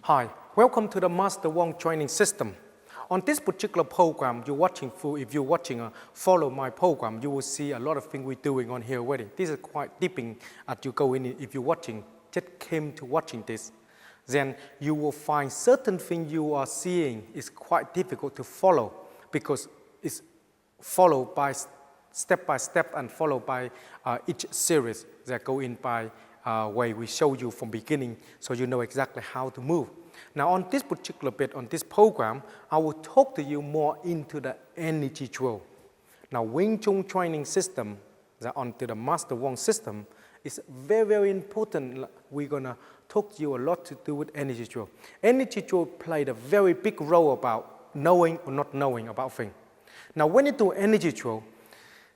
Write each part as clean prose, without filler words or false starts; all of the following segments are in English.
Hi, welcome to the Master Wong training system. On this particular program you're watching through, if you're watching follow my program, you will see a lot of things we're doing on here already. This is quite deeping as you go in. If you're watching, just came to watching this, then you will find certain things you are seeing is quite difficult to follow because it's followed by step and followed by each series that go in by way we show you from beginning so you know exactly how to move. Now on this particular bit, on this program, I will talk to you more into the energy drill. Now Wing Chun training system, that onto the Master Wong system, is very, very important. We're going to talk to you a lot to do with energy drill. Energy drill played a very big role about knowing or not knowing about things. Now when you do energy drill,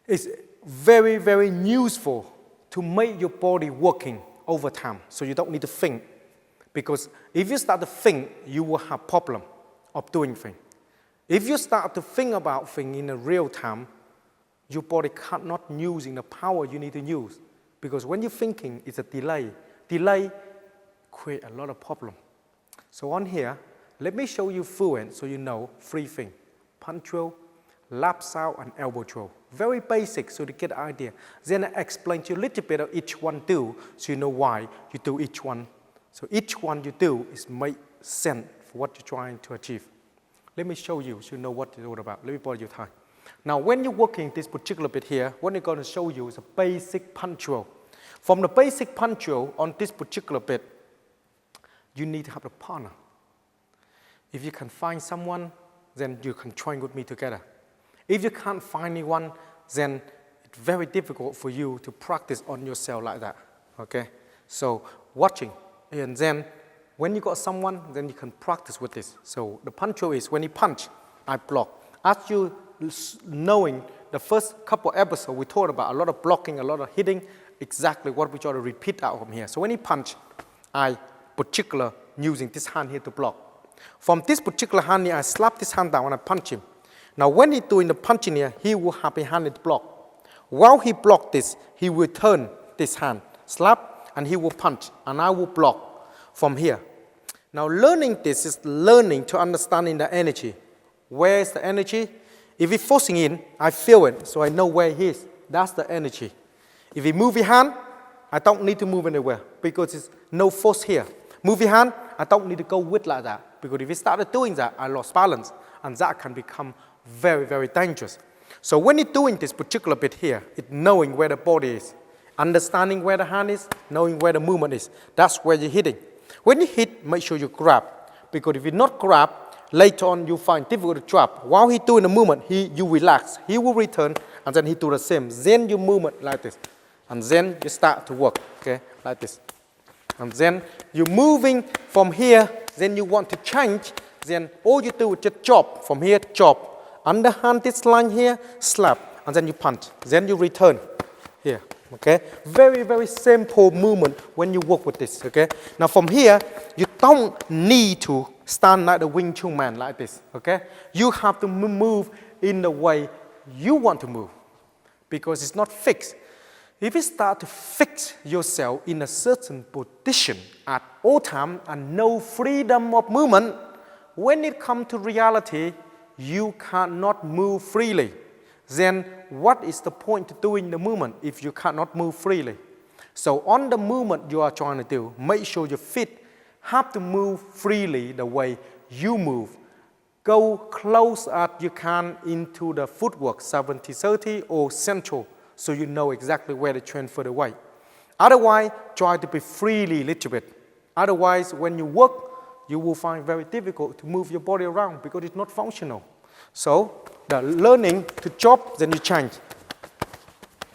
it's very, very useful to make your body working over time so you don't need to think. Because if you start to think, you will have problem of doing things. If you start to think about things in a real time, your body cannot using the power you need to use. Because when you're thinking, it's a delay. Delay create a lot of problem. So on here, let me show you fluent so you know three things. Punch drill, lap out, and elbow drill. Very basic so to get an idea. Then I explain to you a little bit of each one do so you know why you do each one. So each one you do is make sense for what you're trying to achieve. Let me show you so you know what it's all about. Let me borrow your time. Now when you're working this particular bit here, what I'm going to show you is a basic punch drill. From the basic punch drill on this particular bit, you need to have a partner. If you can find someone, then you can train with me together. If you can't find anyone, then it's very difficult for you to practice on yourself like that. Okay? So watching. And then when you got someone, then you can practice with this. So the punch drill is when you punch, I block. As you knowing the first couple episodes, we talked about a lot of blocking, a lot of hitting, exactly what we try to repeat out from here. So when you punch, I particular using this hand here to block. From this particular hand here, I slap this hand down and I punch him. Now when he's doing the punching here, he will have a hand to block. While he block this, he will turn this hand, slap, and he will punch, and I will block from here. Now learning this is learning to understanding the energy. Where is the energy? If he's forcing in, I feel it, so I know where he is. That's the energy. If he move his hand, I don't need to move anywhere because there's no force here. Move his hand, I don't need to go with like that because if he started doing that, I lost balance, and that can become very, very dangerous. So when you're doing this particular bit here, it's knowing where the body is. Understanding where the hand is, knowing where the movement is. That's where you're hitting. When you hit, make sure you grab. Because if you not grab, later on you find difficult to drop. While he's doing the movement, you relax. He will return, and then he do the same. Then you movement like this. And then you start to work, okay, like this. And then you're moving from here, then you want to change, then all you do is just chop. From here, chop. Underhand this line here, slap, and then you punch. Then you return here. Okay, very, very simple movement when you work with this, okay? Now from here, you don't need to stand like the Wing Chun man like this, okay? You have to move in the way you want to move because it's not fixed. If you start to fix yourself in a certain position at all time and no freedom of movement, when it comes to reality, you cannot move freely. Then what is the point to doing the movement if you cannot move freely? So on the movement you are trying to do, make sure your feet have to move freely the way you move. Go close as you can into the footwork, 70-30 or central, so you know exactly where to transfer the weight. Otherwise, try to be freely a little bit. Otherwise, when you work, you will find very difficult to move your body around because it's not functional. So, the learning to chop, then you change.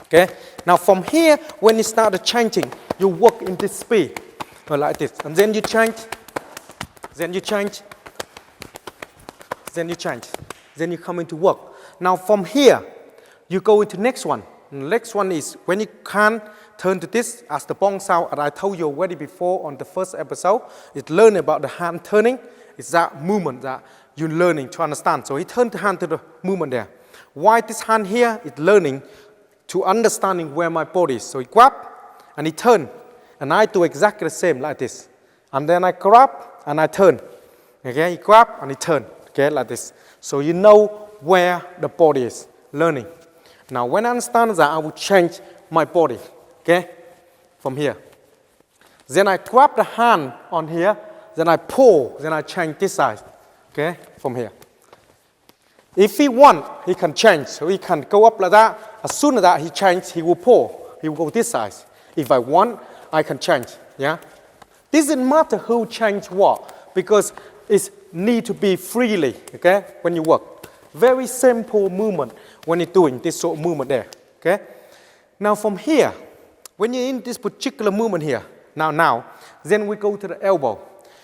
Okay? Now from here, when you start changing, you work in this speed, like this. And then you change, then you change, then you change. Then you come into work. Now from here, you go into next one. And the next one is when you can turn to this as the bong sound, and I told you already before on the first episode, it's learn about the hand turning. It's that movement that you're learning to understand. So he turned the hand to the movement there. Why this hand here is learning to understanding where my body is. So he grab and he turn. And I do exactly the same like this. And then I grab and I turn. Okay, he grab and he turn. Okay, like this. So you know where the body is. Learning. Now, when I understand that, I will change my body. Okay, from here. Then I grab the hand on here. Then I pull. Then I change this side. Okay, from here. If he want, he can change. So he can go up like that. As soon as that he change, he will pull. He will go this side. If I want, I can change. Yeah. Doesn't matter who change what, because it need to be freely. Okay, when you work. Very simple movement when you're doing this sort of movement there. Okay. Now from here, when you're in this particular movement here, now, then we go to the elbow.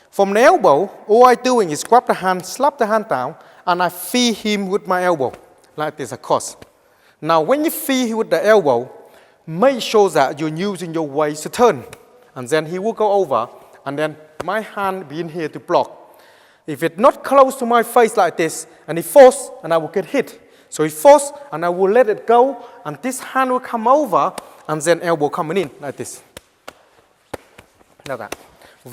From the elbow, all I'm doing is grab the hand, slap the hand down, and I feed him with my elbow, like this, across. Now, when you feed him with the elbow, make sure that you're using your waist to turn. And then he will go over, and then my hand be in here to block. If it's not close to my face like this, and he force, and I will get hit. So he force, and I will let it go, and this hand will come over, and then elbow coming in, like this. Like that.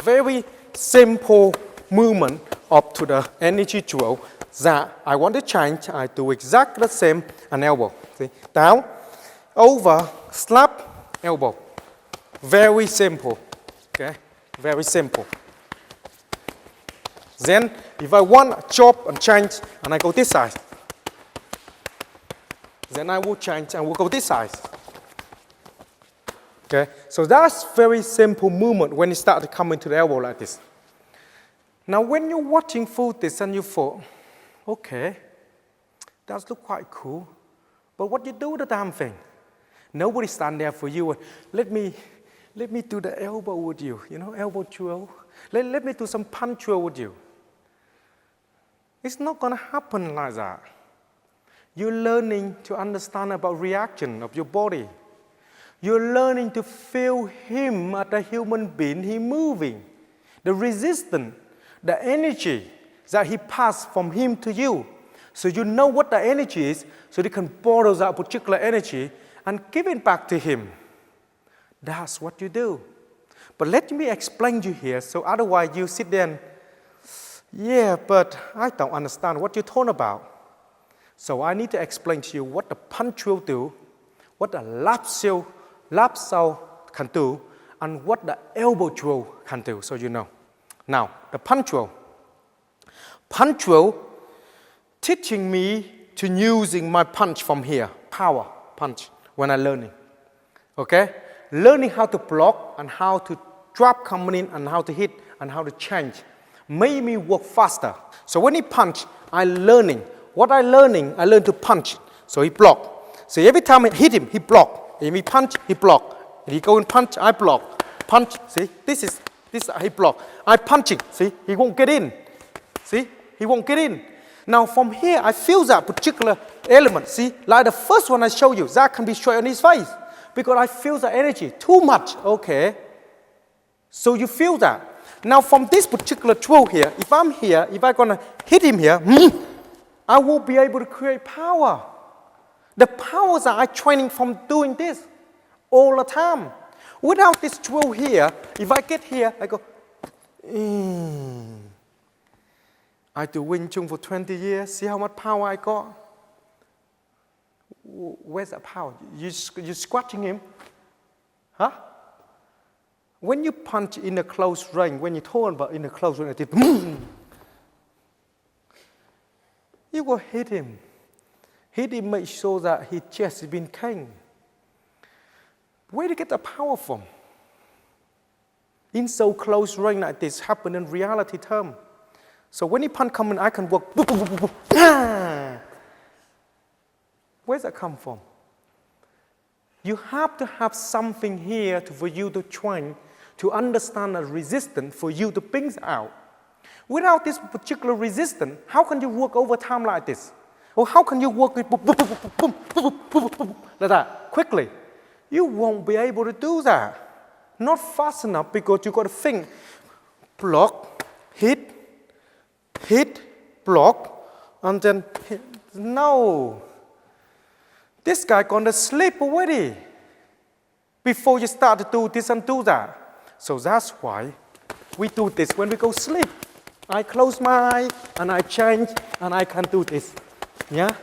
Very simple movement up to the energy drill that I want to change. I do exactly the same, an elbow. See? Down, over, slap, elbow. Very simple. Okay? Very simple. Then, if I want to chop and change, and I go this side, then I will change and will go this side. Okay? So that's very simple movement when you start to come into the elbow like this. Now, when you're watching through this and you thought, okay, that looks quite cool, but what you do the damn thing? Nobody stand there for you. Let me do the elbow with you, elbow drill. Let me do some punch drill with you. It's not going to happen like that. You're learning to understand about reaction of your body. You're learning to feel him as a human being, he moving. The resistance, the energy that he passed from him to you. So you know what the energy is, so you can borrow that particular energy and give it back to him. That's what you do. But let me explain to you here, so otherwise you sit there and, yeah, but I don't understand what you're talking about. So I need to explain to you what the punch will do, what the lap saw can do, and what the elbow drill can do, so you know. Now, the punch drill. Punch drill teaching me to using my punch from here, power punch, when I'm learning. Okay? Learning how to block and how to drop coming in and how to hit and how to change. Made me work faster. So when he punch, I'm learning. What I learn to punch. So he block. So every time I hit him, he block. If he punch, he block. If he go and punch, I block. Punch, see, this he block. I punching, see, he won't get in. See, he won't get in. Now from here, I feel that particular element. See, like the first one I show you, that can be straight on his face. Because I feel the energy, too much, okay. So you feel that. Now from this particular drill here, if I'm here, if I'm gonna hit him here, I will be able to create power. The powers that I'm training from doing this all the time. Without this drill here, if I get here, I go, I do Wing Chun for 20 years. See how much power I got? Where's that power? You scratching him? Huh? When you punch in a close range, when you talk about in a close range, you will hit him. Hit him, make sure that his chest has been king. Where do you get the power from? In so close range like this happen in reality term. So when he punch come in, I can work. Where's that come from? You have to have something here for you to train, to understand the resistance for you to bring out. Without this particular resistance, how can you work over time like this? Or how can you work with like that quickly? You won't be able to do that. Not fast enough because you got to think, block, hit, block, and then hit. No. This guy gonna sleep already before you start to do this and do that. So that's why we do this when we go sleep. I close my eye and I change and I can do this. Yeah?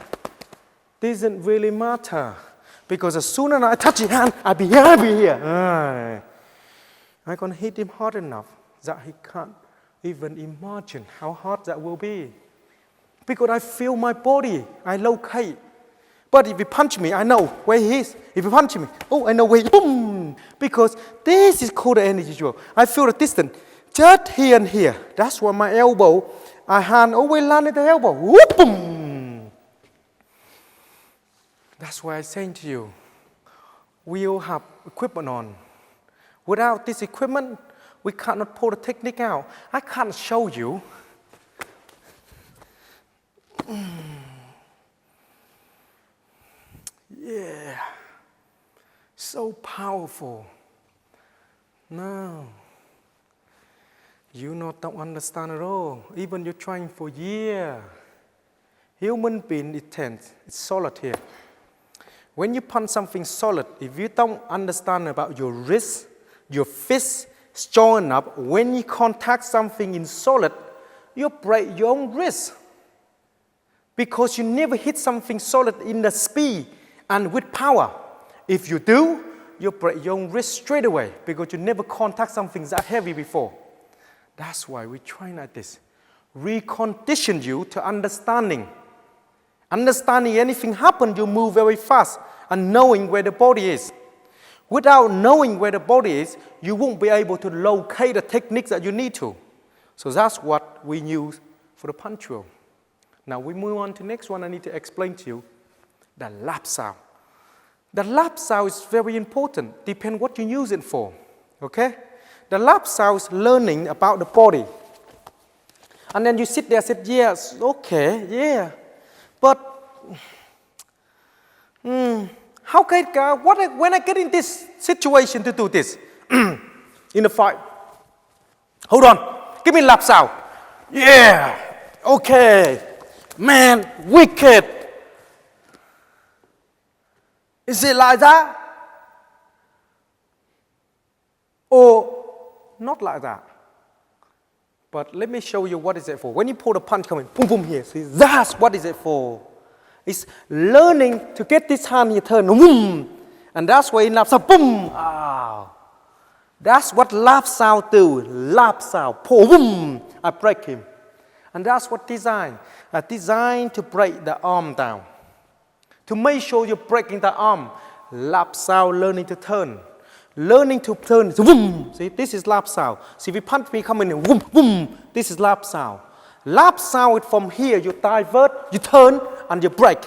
Doesn't really matter. Because as soon as I touch his hand, I'll be here. I'm going to hit him hard enough that he can't even imagine how hard that will be. Because I feel my body, I locate. But if you punch me, I know where he is. If you punch me, I know where he is. Boom! Because this is called the energy drill. I feel the distance just here and here. That's why my elbow, my hand always land at the elbow. Whoop, boom! That's why I'm saying to you, we all have equipment on. Without this equipment, we cannot pull the technique out. I can't show you. Yeah. So powerful. No. You don't understand at all. Even you're trying for years. Human being is tense. It's solid here. When you punch something solid, if you don't understand about your wrist, your fist strong enough, when you contact something in solid, you break your own wrist. Because you never hit something solid in the speed and with power. If you do, you break your own wrist straight away because you never contact something that heavy before. That's why we train like this. Recondition you to understanding. Understanding anything happen, you move very fast and knowing where the body is. Without knowing where the body is, you won't be able to locate the techniques that you need to. So that's what we use for the punch drill. Now we move on to the next one. I need to explain to you the lap sound. The lap sound is very important. Depends what you use it for. Okay? The lap sound is learning about the body. And then you sit there and say, yes, okay, yeah. But how can when I get in this situation to do this in a fight? Hold on, give me lap sound. Yeah, okay, man, wicked. Is it like that? Or not like that? But let me show you what is it for. When you pull the punch coming, boom, boom here. See, that's what is it for. It's learning to get this hand here turn, boom. And that's why in lap sound, boom. Ah. That's what lap sound do. Lap sound, pull, boom. I break him. And that's what design. Designed to break the arm down. To make sure you're breaking the arm. Lap sound, learning to turn. Learning to turn, boom. See, this is lap sound. See, if you punch me, come in, boom, boom. This is lap sound. Lap sound is from here. You divert, you turn, and you break.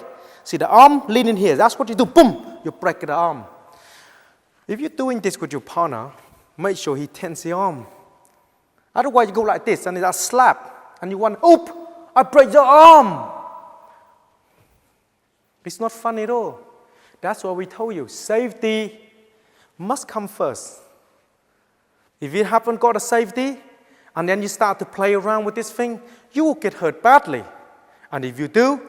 See, the arm leaning here. That's what you do. Boom. You break the arm. If you're doing this with your partner, make sure he tense the arm. Otherwise, you go like this, and it's a slap. And you want, oop, I break your arm. It's not fun at all. That's why we told you, safety must come first. If you haven't got a safety, and then you start to play around with this thing, you will get hurt badly. And if you do,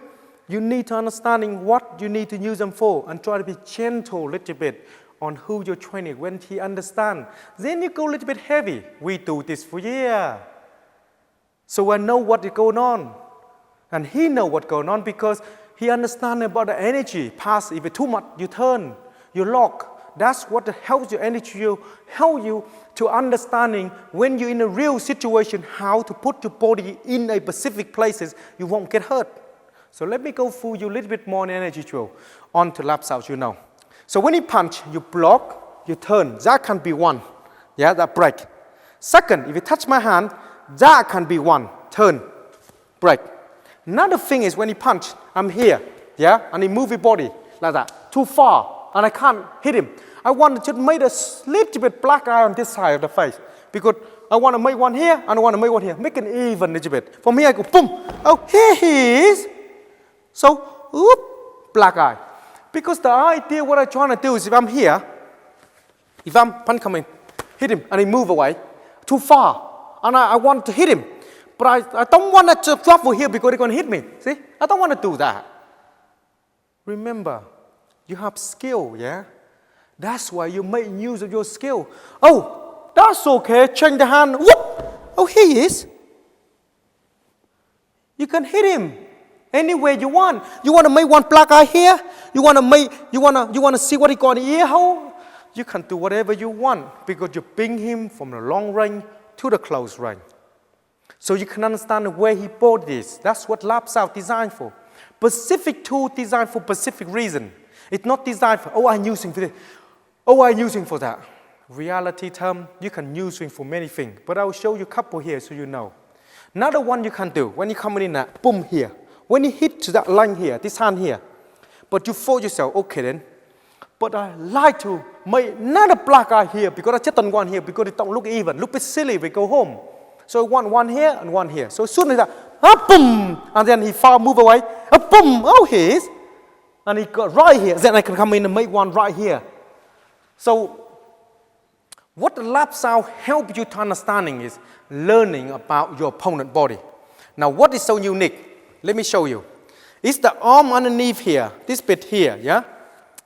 you need to understanding what you need to use them for and try to be gentle a little bit on who you're training. When he understands, then you go a little bit heavy. We do this for years. So I know what is going on. And he know what's going on because he understands about the energy. Pass, if it's too much, you turn, you lock. That's what helps your energy, help you to understanding when you're in a real situation, how to put your body in a specific places, you won't get hurt. So let me go through you a little bit more on energy drill. On to lap sound, you know. So when you punch, you block, you turn. That can be one. Yeah, that break. Second, if you touch my hand, that can be one. Turn, break. Another thing is when you punch, I'm here. Yeah, and you move your body like that. Too far. And I can't hit him. I want to just make a little bit black eye on this side of the face. Because I want to make one here, and I want to make one here. Make it even a little bit. From here I go, boom. Oh, here he is. So, whoop, black eye. Because the idea, what I'm trying to do is if I'm here, if I'm punch coming, hit him, and he move away, too far. And I want to hit him. But I don't want to travel here because they're going to hit me. See? I don't want to do that. Remember, you have skill, yeah? That's why you make use of your skill. Oh, that's okay. Change the hand. Whoop! Oh, here he is. You can hit him anywhere you want. You want to make one black eye here? You want to see what he got in the ear hole? You can do whatever you want because you ping him from the long range to the close range. So you can understand where he bought this. That's what lap sound designed for. Specific tool designed for specific reason. It's not designed for, I'm using for this. I'm using for that. Reality term, you can use it for many things. But I will show you a couple here so you know. Another one you can do, when you come in that, boom here. When you hit to that line here, this hand here, but you thought yourself, okay then, but I like to make another black eye here because I just don't want here because it don't look even. Look a bit silly, we go home. So I want one here and one here. So as soon as that, boom, and then he far move away, boom, here he is. And he got right here, then I can come in and make one right here. So what the lap sound helps you to understanding is learning about your opponent's body. Now what is so unique? Let me show you. It's the arm underneath here, this bit here, yeah?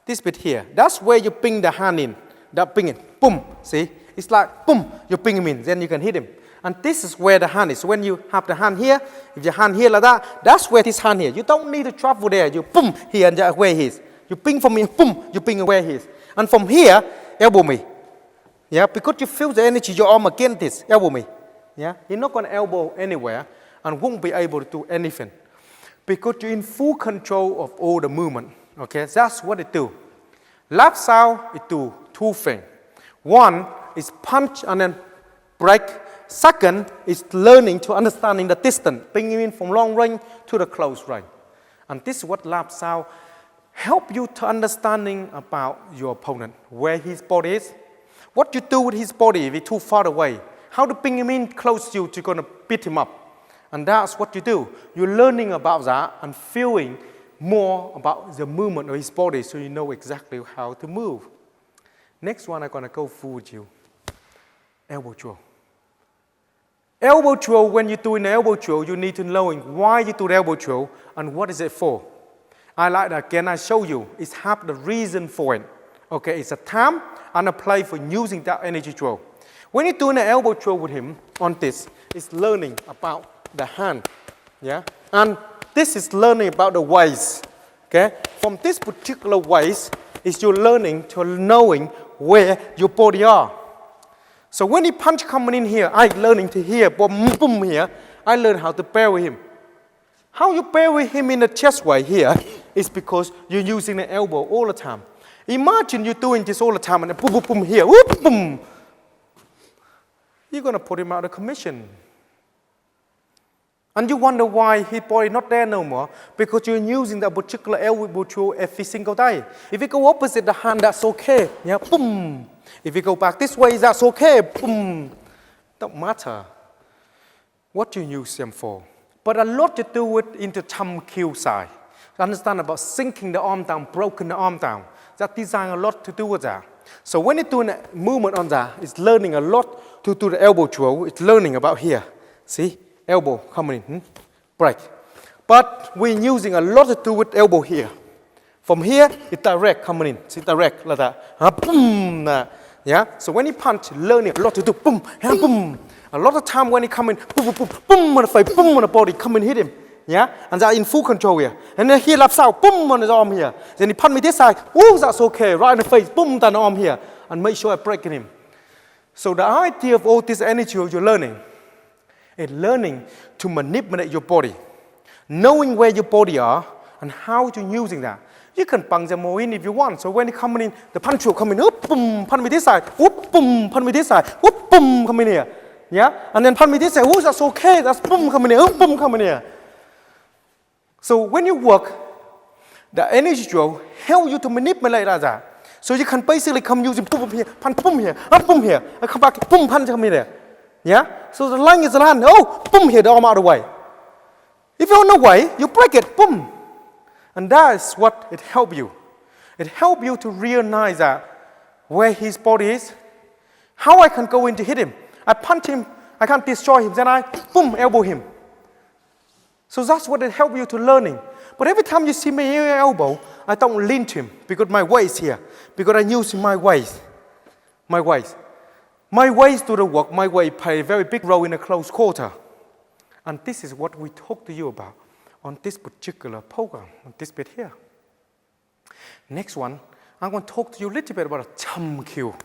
This bit here. That's where you ping the hand in. That ping it, boom, see? It's like, boom, you ping him in, then you can hit him. And this is where the hand is. When you have the hand here, if your hand here like that, that's where this hand here. You don't need to travel there. You boom, here and there where he is. You ping from here, boom, you ping where he is. And from here, elbow me. Yeah, because you feel the energy, your arm against this, elbow me. Yeah, you're not going to elbow anywhere and won't be able to do anything. Because you're in full control of all the movement. Okay, that's what it do. Lap sound, it do two things. One is punch and then break. Second is learning to understanding the distance, bringing in from long range to the close range. And this is what lap sound help you to understanding about your opponent, where his body is, what you do with his body if he's too far away, how to bring him in close to you to going to beat him up. And that's what you do. You're learning about that and feeling more about the movement of his body so you know exactly how to move. Next one I'm going to go through with you. Elbow throw. Elbow throw, when you're doing the elbow throw, you need to know why you do the elbow throw and what is it for. I like that again, I show you. It's have the reason for it. Okay, it's a time and a play for using that energy throw. When you're doing the elbow throw with him on this, it's learning about the hand. Yeah? And this is learning about the waist. Okay? From this particular waist, is you're learning to knowing where your body are. So when he punch coming in here, I learning to here, boom, boom here, I learn how to bury him. How you bury him in the chest way here is because you're using the elbow all the time. Imagine you're doing this all the time and then boom, boom, boom here, whoop, boom. You're going to put him out of commission. And you wonder why his body not there no more, because you're using that particular elbow throw every single day. If you go opposite the hand, that's okay. Yeah, boom. If you go back this way, that's okay. Boom. Don't matter what you use them for. But a lot to do with into chum kill side. Understand about sinking the arm down, broken the arm down. That design a lot to do with that. So when you're doing a movement on that, it's learning a lot to do the elbow throw. It's learning about here. See? Elbow coming in, break. But we're using a lot to do with elbow here. From here, it's direct coming in. See, direct like that. Boom. Yeah? So when you punch, learning a lot to do boom, boom. A lot of time when he come in, boom, boom, boom, boom on the face, boom on the body, come and hit him. Yeah? And they're in full control here. And then he laps out, boom on his arm here. Then he punch me this side, whoa, that's okay. Right in the face, boom, down the arm here. And make sure I break him. So the idea of all this energy you're learning is learning to manipulate your body. Knowing where your body are and how to using that. You can punch them more in if you want. So when you come in, the punch will come in, whoop, boom, punch me this side, whoop, boom, punch me this side, whoop, boom, come in here. Yeah? And then punch me this side, oh, that's okay, that's boom, come in here, whoop, boom, come in here. So when you work, the energy throw help you to manipulate like that. So you can basically come using boom, boom here, punch, boom here, and boom here, and come back, boom, punch, come in there. Yeah? So the line is the hand, oh, boom here, the arm out of the way. If you're on the way, you break it, boom. And that is what it helps you. It helps you to realize that where his body is, how I can go in to hit him. I punch him, I can't destroy him, then I, boom, elbow him. So that's what it helps you to learning. But every time you see me elbow, I don't lean to him because my waist here, because I'm using my waist. My waist. My waist do the work, my waist play a very big role in a close quarter. And this is what we talk to you about on this particular program, on this bit here. Next one, I'm going to talk to you a little bit about a chum kill.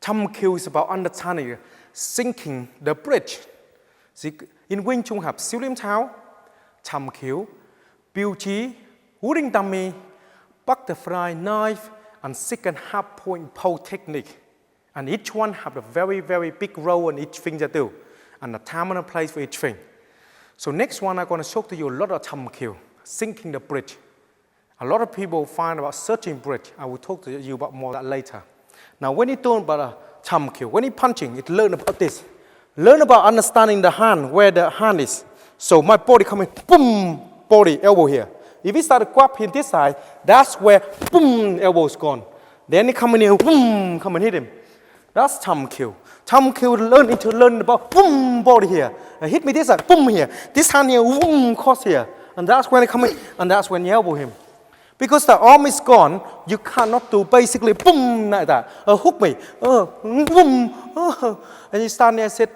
Chum kill is about understanding, sinking the bridge. See, in Wing Chun have Sil Lim chum kill, Biu Jee, wooden dummy, butterfly knife, and second half point pole technique. And each one have a very, very big role in each thing they do, and a time and a place for each thing. So next one, I'm going to show to you a lot of chum kill, sinking the bridge. A lot of people find about searching bridge. I will talk to you about more of that later. Now, when you talk about a chum kill, when you're punching, it learn about this. Learn about understanding the hand, where the hand is. So my body coming, boom, body, elbow here. If you start to grab him this side, that's where, boom, elbow is gone. Then he come in here, boom, come and hit him. That's chum kill. Chum kill learn about, boom, body here. Hit me this side, boom here. This hand here, boom, cross here. And that's when they come in, and that's when you elbow him. Because the arm is gone, you cannot do basically boom like that. Hook me, boom, and you stand there and said,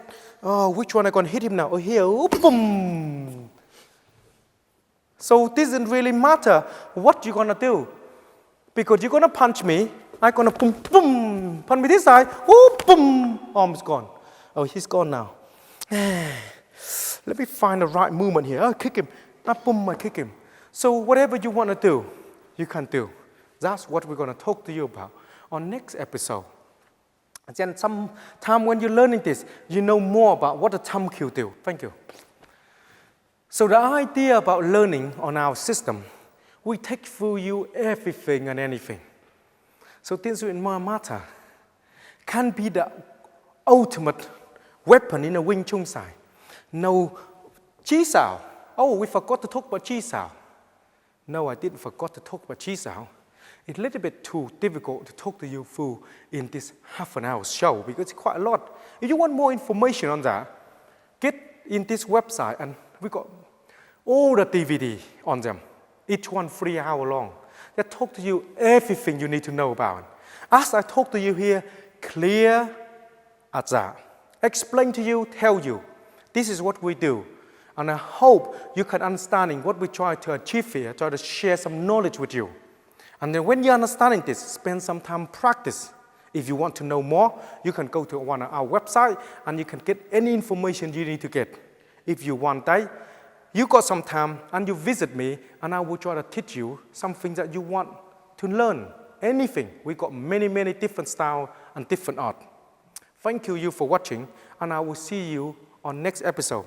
which one I going to hit him now? Here, boom. So it doesn't really matter what you're going to do. Because you're going to punch me, I'm going to boom, boom, punch me this side, boom, arm's gone. Oh, he's gone now. Let me find the right movement here. Kick him, boom, I kick him. So whatever you want to do, you can do. That's what we're going to talk to you about on next episode. And then sometime when you're learning this, you know more about what the chum kill do. Thank you. So the idea about learning on our system, we take through you everything and anything. So this in my matter can be the ultimate weapon in a Wing Chun side. No, Chi Sao. Oh, we forgot to talk about Chi Sao. No, I didn't forget to talk about Chi Sao. It's a little bit too difficult to talk to you through in this half an hour show because it's quite a lot. If you want more information on that, get in this website and we got all the DVD on them. Each one 3 hours long. They talk to you everything you need to know about. As I talk to you here, clear as that. Explain to you, tell you. This is what we do. And I hope you can understand what we try to achieve here, try to share some knowledge with you. And then when you're understanding this, spend some time practice. If you want to know more, you can go to one of our website and you can get any information you need to get. If you one day, you got some time and you visit me and I will try to teach you something that you want to learn. Anything. We got many, many different styles and different art. Thank you for watching and I will see you on next episode.